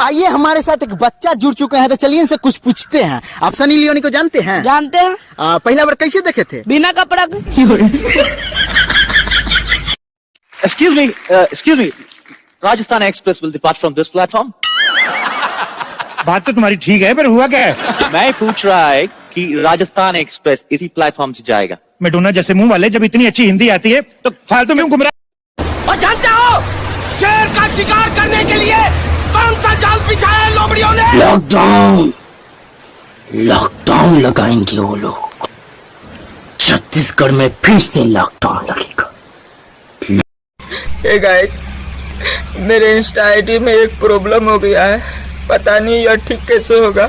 आइए हमारे साथ एक बच्चा जुड़ चुके हैं, तो चलिए इनसे कुछ पूछते हैं। आप सनी लियोनी को जानते हैं? जानते हैं। पहला बार कैसे देखे थे? बिना कपड़ा के। Excuse me. Rajasthan Express will depart from this platform. बात तो तुम्हारी ठीक है, पर हुआ क्या है? मैं पूछ रहा है कि राजस्थान एक्सप्रेस इसी प्लेटफॉर्म से जाएगा। मैडोना जैसे मुंह वाले जब इतनी अच्छी हिंदी आती है तो फालतू में गुमराह। और जानते हो शेर का शिकार करने के लिए कौन सा जाल बिछाया है लोमड़ियों ने? लॉकडाउन लगाएंगे वो लोग। छत्तीसगढ़ में फिर से लॉकडाउन लगेगा। हे गाइस, मेरे इंस्टा आईडी में एक प्रॉब्लम हो गया है, पता नहीं यह ठीक कैसे होगा।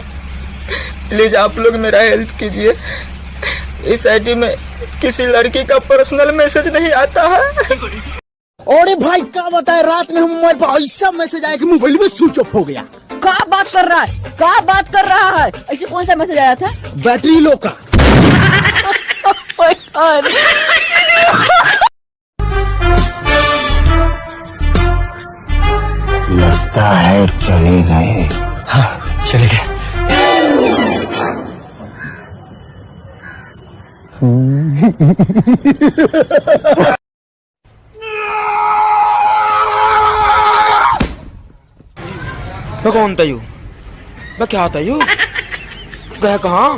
प्लीज आप लोग मेरा हेल्प कीजिए। इस आईडी में किसी लड़की का पर्सनल मैसेज नहीं आता है। अरे भाई क्या बताए, रात में हम मोबाइल पर ऐसा मैसेज आया कि मोबाइल में स्विच ऑफ हो गया। क्या बात कर रहा है? क्या बात कर रहा है? ऐसे कौन सा मैसेज आया था? बैटरी लो का। लगता है चले गए। हाँ चले गए। मैं कौन था यू? मैं क्या था यू? गया कहाँ?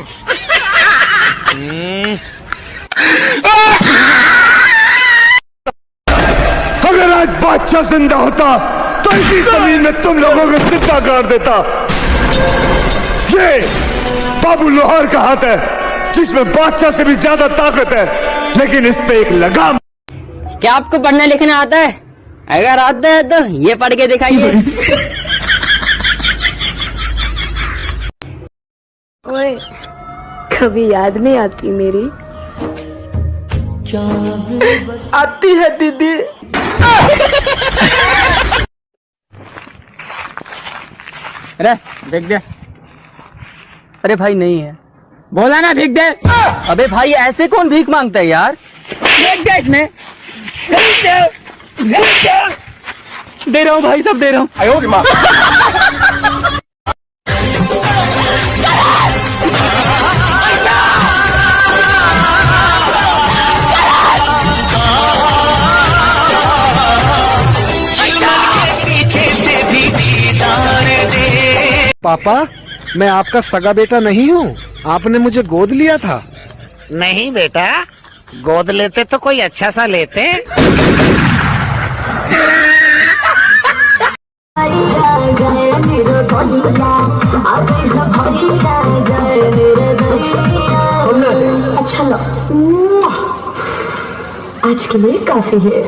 अगर आज बादशाह जिंदा होता तो इसी जमीन में तुम लोगों को जिंदा कर देता। ये बाबू लोहार का हाथ है जिसमें बादशाह से भी ज्यादा ताकत है, लेकिन इस पे एक लगाम। क्या आपको पढ़ने लिखना आता है? अगर आता है तो ये पढ़ के दिखाइए। ओए, कभी याद नहीं आती मेरी? आती है दीदी। अरे देख दे। अरे भाई नहीं है। बोला ना भीख दे। अबे भाई ऐसे कौन भीख मांगता है यार? देख दे इसमें। दे रहा हूँ भाई, सब दे रहा हूँ। पापा, मैं आपका सगा बेटा नहीं हूँ। आपने मुझे गोद लिया था। नहीं बेटा, गोद लेते तो कोई अच्छा सा लेते। अच्छा लो, आज के लिए काफी है।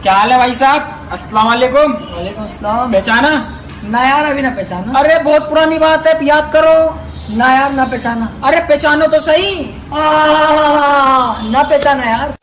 क्या हाल है भाई साहब? अस्सलाम वालेकुम। वालेकुम अस्सलाम। पहचाना? ना यार, अभी ना पहचाना। अरे बहुत पुरानी बात है, याद करो। ना यार, ना पहचाना। अरे पहचानो तो सही। ना पहचाना यार।